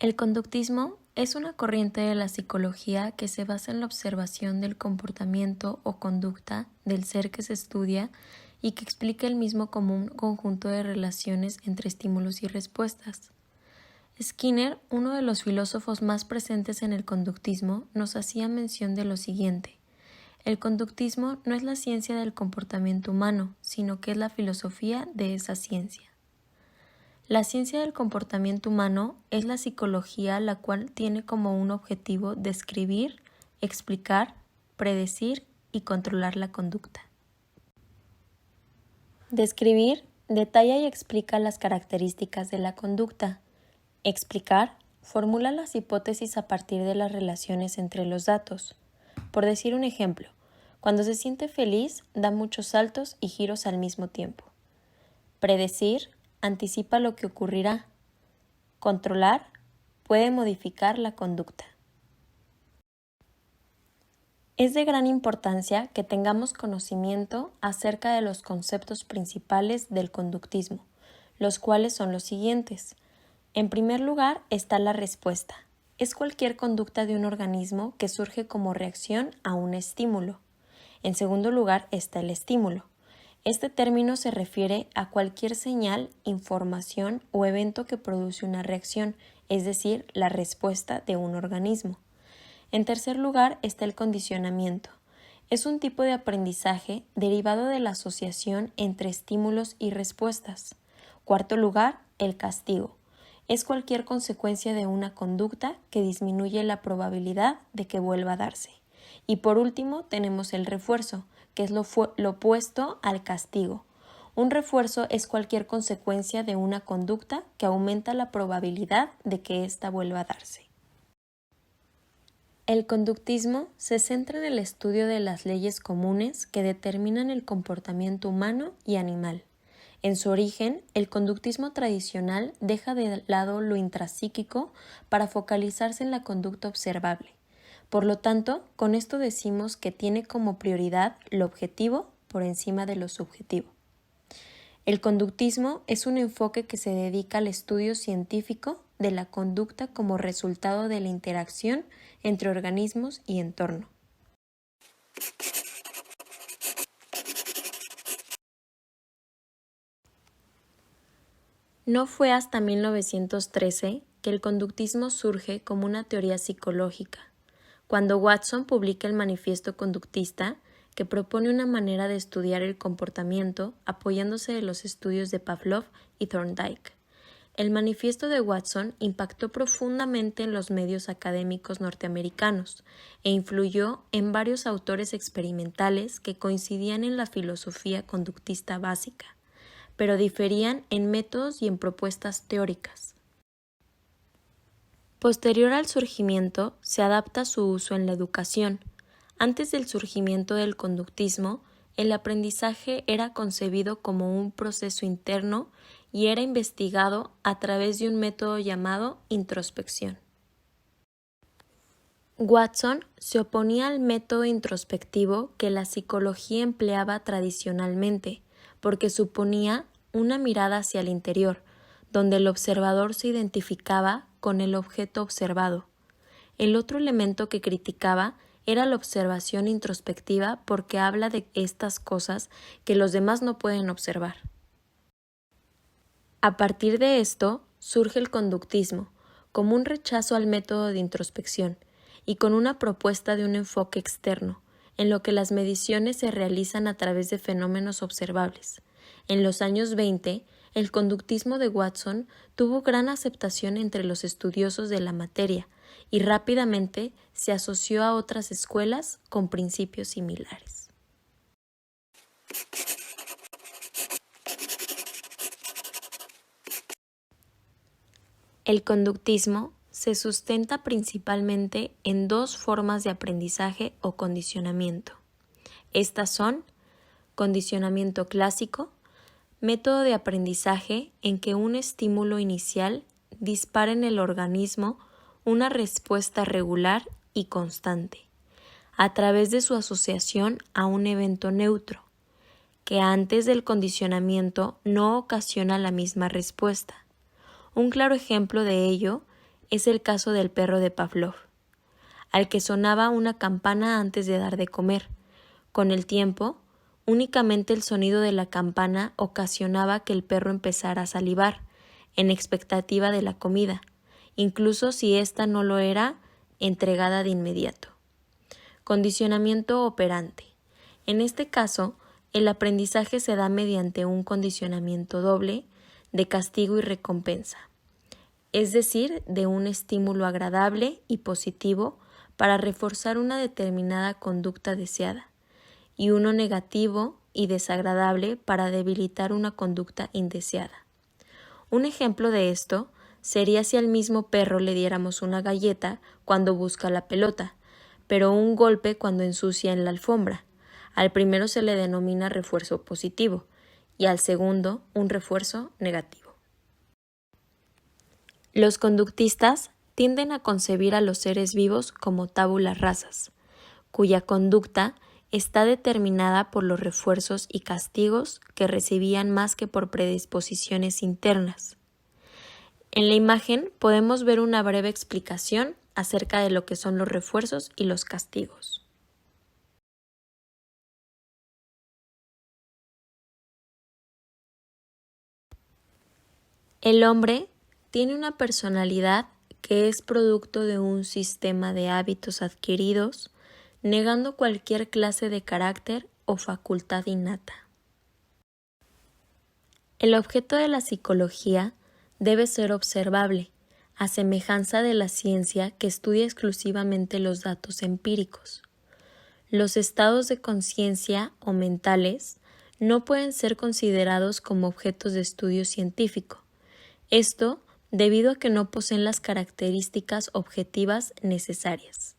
El conductismo es una corriente de la psicología que se basa en la observación del comportamiento o conducta del ser que se estudia y que explica el mismo como un conjunto de relaciones entre estímulos y respuestas. Skinner, uno de los filósofos más presentes en el conductismo, nos hacía mención de lo siguiente: el conductismo no es la ciencia del comportamiento humano, sino que es la filosofía de esa ciencia. La ciencia del comportamiento humano es la psicología la cual tiene como un objetivo describir, explicar, predecir y controlar la conducta. Describir detalla y explica las características de la conducta. Explicar formula las hipótesis a partir de las relaciones entre los datos. Por decir un ejemplo, cuando se siente feliz, da muchos saltos y giros al mismo tiempo. Predecir anticipa lo que ocurrirá. Controlar puede modificar la conducta. Es de gran importancia que tengamos conocimiento acerca de los conceptos principales del conductismo, los cuales son los siguientes. En primer lugar está la respuesta. Es cualquier conducta de un organismo que surge como reacción a un estímulo. En segundo lugar está el estímulo. Este término se refiere a cualquier señal, información o evento que produce una reacción, es decir, la respuesta de un organismo. En tercer lugar está el condicionamiento. Es un tipo de aprendizaje derivado de la asociación entre estímulos y respuestas. Cuarto lugar, el castigo. Es cualquier consecuencia de una conducta que disminuye la probabilidad de que vuelva a darse. Y por último tenemos el refuerzo, que es lo opuesto al castigo. Un refuerzo es cualquier consecuencia de una conducta que aumenta la probabilidad de que ésta vuelva a darse. El conductismo se centra en el estudio de las leyes comunes que determinan el comportamiento humano y animal. En su origen, el conductismo tradicional deja de lado lo intrapsíquico para focalizarse en la conducta observable. Por lo tanto, con esto decimos que tiene como prioridad lo objetivo por encima de lo subjetivo. El conductismo es un enfoque que se dedica al estudio científico de la conducta como resultado de la interacción entre organismos y entorno. No fue hasta 1913 que el conductismo surge como una teoría psicológica, cuando Watson publica el Manifiesto Conductista, que propone una manera de estudiar el comportamiento apoyándose de los estudios de Pavlov y Thorndike. El manifiesto de Watson impactó profundamente en los medios académicos norteamericanos e influyó en varios autores experimentales que coincidían en la filosofía conductista básica, pero diferían en métodos y en propuestas teóricas. Posterior al surgimiento, se adapta su uso en la educación. Antes del surgimiento del conductismo, el aprendizaje era concebido como un proceso interno y era investigado a través de un método llamado introspección. Watson se oponía al método introspectivo que la psicología empleaba tradicionalmente, porque suponía una mirada hacia el interior, donde el observador se identificaba con el objeto observado. El otro elemento que criticaba era la observación introspectiva porque habla de estas cosas que los demás no pueden observar. A partir de esto surge el conductismo, como un rechazo al método de introspección y con una propuesta de un enfoque externo, en lo que las mediciones se realizan a través de fenómenos observables. En los años 20, el conductismo de Watson tuvo gran aceptación entre los estudiosos de la materia y rápidamente se asoció a otras escuelas con principios similares. El conductismo se sustenta principalmente en dos formas de aprendizaje o condicionamiento. Estas son condicionamiento clásico, método de aprendizaje en que un estímulo inicial dispara en el organismo una respuesta regular y constante, a través de su asociación a un evento neutro, que antes del condicionamiento no ocasiona la misma respuesta. Un claro ejemplo de ello es el caso del perro de Pavlov, al que sonaba una campana antes de dar de comer. Con el tiempo, únicamente el sonido de la campana ocasionaba que el perro empezara a salivar, en expectativa de la comida, incluso si ésta no lo era entregada de inmediato. Condicionamiento operante. En este caso, el aprendizaje se da mediante un condicionamiento doble de castigo y recompensa, es decir, de un estímulo agradable y positivo para reforzar una determinada conducta deseada, y uno negativo y desagradable para debilitar una conducta indeseada. Un ejemplo de esto sería si al mismo perro le diéramos una galleta cuando busca la pelota, pero un golpe cuando ensucia en la alfombra. Al primero se le denomina refuerzo positivo y al segundo un refuerzo negativo. Los conductistas tienden a concebir a los seres vivos como tábulas rasas, cuya conducta está determinada por los refuerzos y castigos que recibían más que por predisposiciones internas. En la imagen podemos ver una breve explicación acerca de lo que son los refuerzos y los castigos. El hombre tiene una personalidad que es producto de un sistema de hábitos adquiridos, negando cualquier clase de carácter o facultad innata. El objeto de la psicología debe ser observable, a semejanza de la ciencia que estudia exclusivamente los datos empíricos. Los estados de conciencia o mentales no pueden ser considerados como objetos de estudio científico. Esto debido a que no poseen las características objetivas necesarias.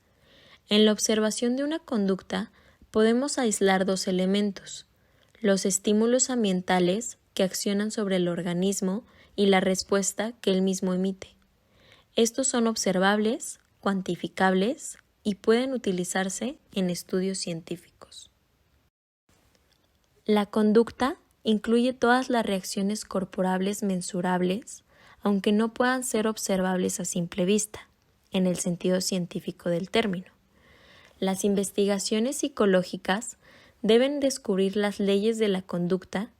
En la observación de una conducta podemos aislar dos elementos: los estímulos ambientales que accionan sobre el organismo y la respuesta que él mismo emite. Estos son observables, cuantificables y pueden utilizarse en estudios científicos. La conducta incluye todas las reacciones corporales mensurables, aunque no puedan ser observables a simple vista, en el sentido científico del término. Las investigaciones psicológicas deben descubrir las leyes de la conducta,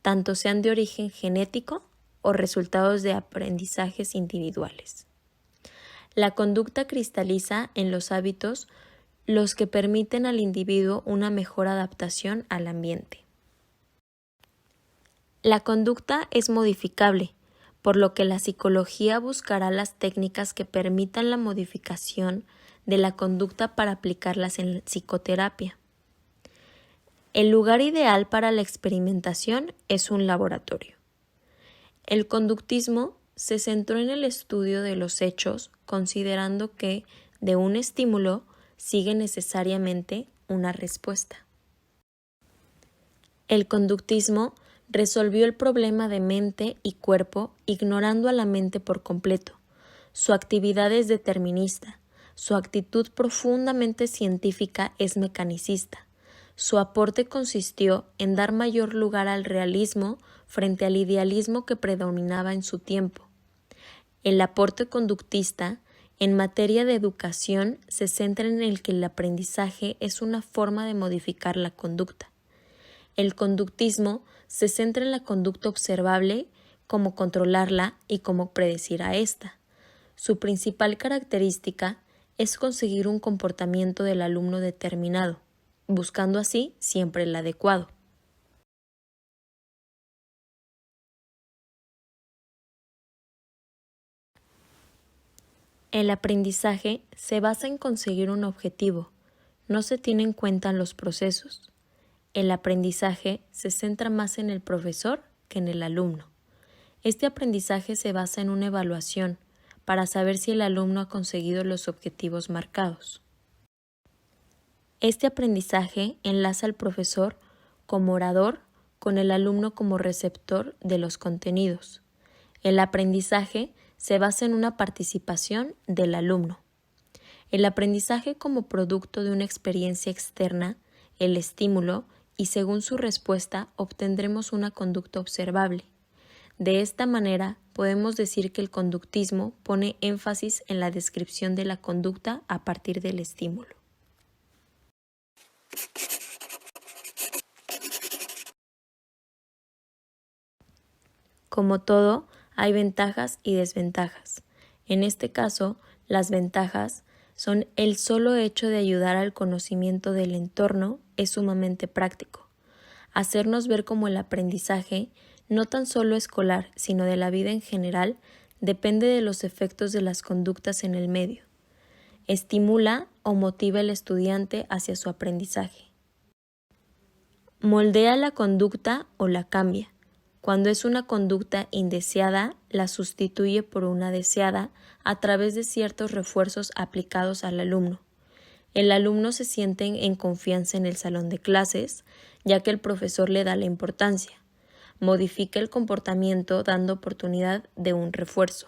tanto sean de origen genético o resultados de aprendizajes individuales. La conducta cristaliza en los hábitos los que permiten al individuo una mejor adaptación al ambiente. La conducta es modificable, por lo que la psicología buscará las técnicas que permitan la modificación de la conducta para aplicarlas en la psicoterapia. El lugar ideal para la experimentación es un laboratorio. El conductismo se centró en el estudio de los hechos, considerando que de un estímulo sigue necesariamente una respuesta. El conductismo resolvió el problema de mente y cuerpo ignorando a la mente por completo. Su actividad es determinista, su actitud profundamente científica es mecanicista. Su aporte consistió en dar mayor lugar al realismo frente al idealismo que predominaba en su tiempo. El aporte conductista en materia de educación se centra en el que el aprendizaje es una forma de modificar la conducta. El conductismo se centra en la conducta observable, cómo controlarla y cómo predecir a ésta. Su principal característica es conseguir un comportamiento del alumno determinado, buscando así siempre el adecuado. El aprendizaje se basa en conseguir un objetivo, no se tienen en cuenta los procesos. El aprendizaje se centra más en el profesor que en el alumno. Este aprendizaje se basa en una evaluación para saber si el alumno ha conseguido los objetivos marcados. Este aprendizaje enlaza al profesor como orador con el alumno como receptor de los contenidos. El aprendizaje se basa en una participación del alumno. El aprendizaje como producto de una experiencia externa, el estímulo, y según su respuesta obtendremos una conducta observable. De esta manera, podemos decir que el conductismo pone énfasis en la descripción de la conducta a partir del estímulo. Como todo, hay ventajas y desventajas. En este caso, las ventajas son el solo hecho de ayudar al conocimiento del entorno es sumamente práctico. Hacernos ver cómo el aprendizaje, no tan solo escolar, sino de la vida en general, depende de los efectos de las conductas en el medio. Estimula o motiva al estudiante hacia su aprendizaje. Moldea la conducta o la cambia. Cuando es una conducta indeseada, la sustituye por una deseada a través de ciertos refuerzos aplicados al alumno. El alumno se siente en confianza en el salón de clases, ya que el profesor le da la importancia. Modifica el comportamiento dando oportunidad de un refuerzo.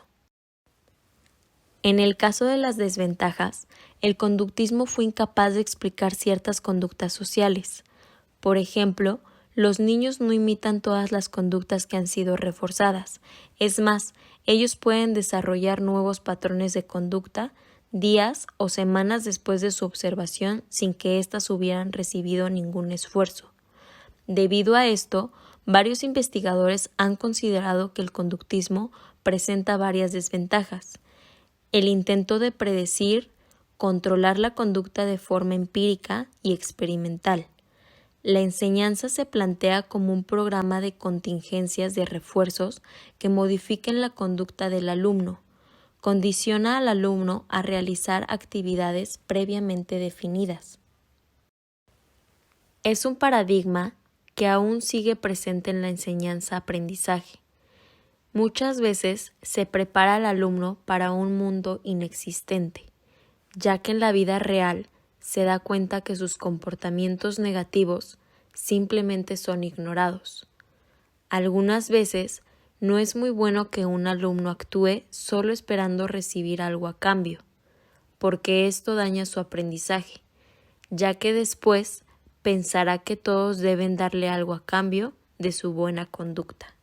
En el caso de las desventajas, el conductismo fue incapaz de explicar ciertas conductas sociales. Por ejemplo, los niños no imitan todas las conductas que han sido reforzadas. Es más, ellos pueden desarrollar nuevos patrones de conducta días o semanas después de su observación sin que éstas hubieran recibido ningún esfuerzo. Debido a esto, varios investigadores han considerado que el conductismo presenta varias desventajas. El intento de predecir, controlar la conducta de forma empírica y experimental. La enseñanza se plantea como un programa de contingencias de refuerzos que modifiquen la conducta del alumno. Condiciona al alumno a realizar actividades previamente definidas. Es un paradigma que aún sigue presente en la enseñanza-aprendizaje. Muchas veces se prepara al alumno para un mundo inexistente, ya que en la vida real se da cuenta que sus comportamientos negativos simplemente son ignorados. Algunas veces no es muy bueno que un alumno actúe solo esperando recibir algo a cambio, porque esto daña su aprendizaje, ya que después pensará que todos deben darle algo a cambio de su buena conducta.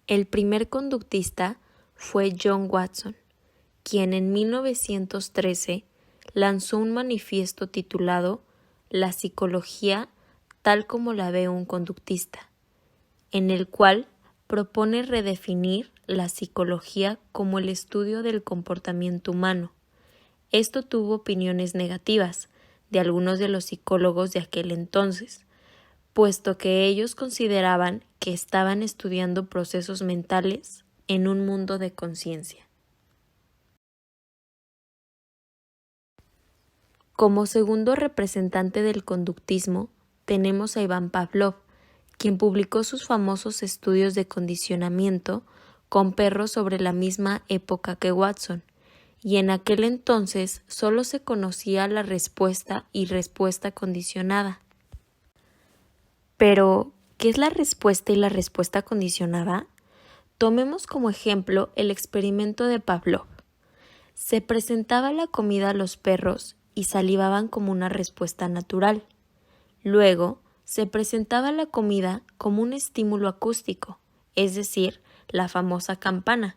El primer conductista fue John Watson, quien en 1913 lanzó un manifiesto titulado La psicología tal como la ve un conductista, en el cual propone redefinir la psicología como el estudio del comportamiento humano. Esto tuvo opiniones negativas de algunos de los psicólogos de aquel entonces, puesto que ellos consideraban que estaban estudiando procesos mentales en un mundo de conciencia. Como segundo representante del conductismo, tenemos a Iván Pavlov, quien publicó sus famosos estudios de condicionamiento con perros sobre la misma época que Watson, y en aquel entonces solo se conocía la respuesta y respuesta condicionada. Pero, ¿qué es la respuesta y la respuesta condicionada? Tomemos como ejemplo el experimento de Pavlov. Se presentaba la comida a los perros y salivaban como una respuesta natural. Luego, se presentaba la comida como un estímulo acústico, es decir, la famosa campana.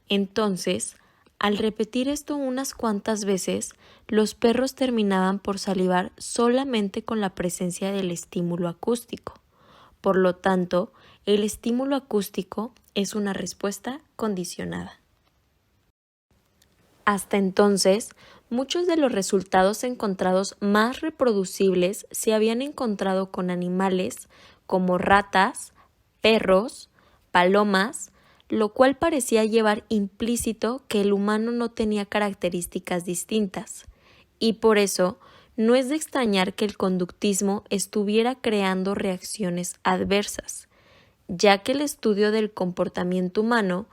Entonces, al repetir esto unas cuantas veces, los perros terminaban por salivar solamente con la presencia del estímulo acústico. Por lo tanto, el estímulo acústico es una respuesta condicionada. Hasta entonces, muchos de los resultados encontrados más reproducibles se habían encontrado con animales como ratas, perros, palomas, lo cual parecía llevar implícito que el humano no tenía características distintas, y por eso no es de extrañar que el conductismo estuviera creando reacciones adversas, ya que el estudio del comportamiento humano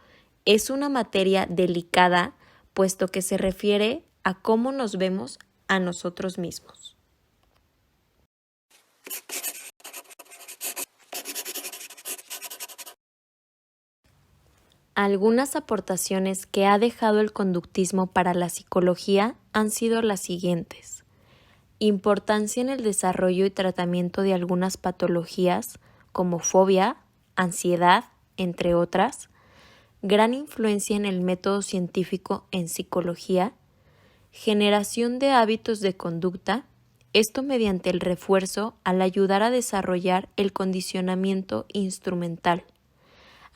es una materia delicada, puesto que se refiere a cómo nos vemos a nosotros mismos. Algunas aportaciones que ha dejado el conductismo para la psicología han sido las siguientes. Importancia en el desarrollo y tratamiento de algunas patologías como fobia, ansiedad, entre otras. Gran influencia en el método científico en psicología. Generación de hábitos de conducta, esto mediante el refuerzo al ayudar a desarrollar el condicionamiento instrumental.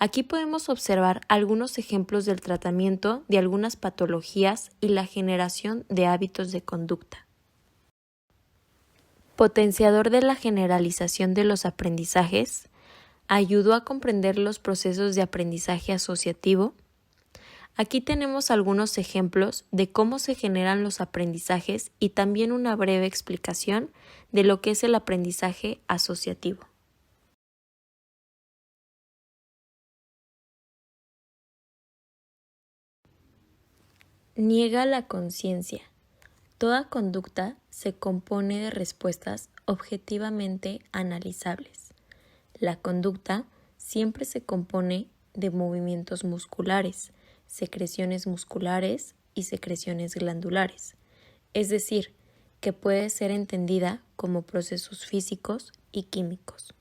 Aquí podemos observar algunos ejemplos del tratamiento de algunas patologías y la generación de hábitos de conducta. Potenciador de la generalización de los aprendizajes, ayudó a comprender los procesos de aprendizaje asociativo. Aquí tenemos algunos ejemplos de cómo se generan los aprendizajes y también una breve explicación de lo que es el aprendizaje asociativo. Niega la conciencia. Toda conducta se compone de respuestas objetivamente analizables. La conducta siempre se compone de movimientos musculares, secreciones musculares y secreciones glandulares, es decir, que puede ser entendida como procesos físicos y químicos.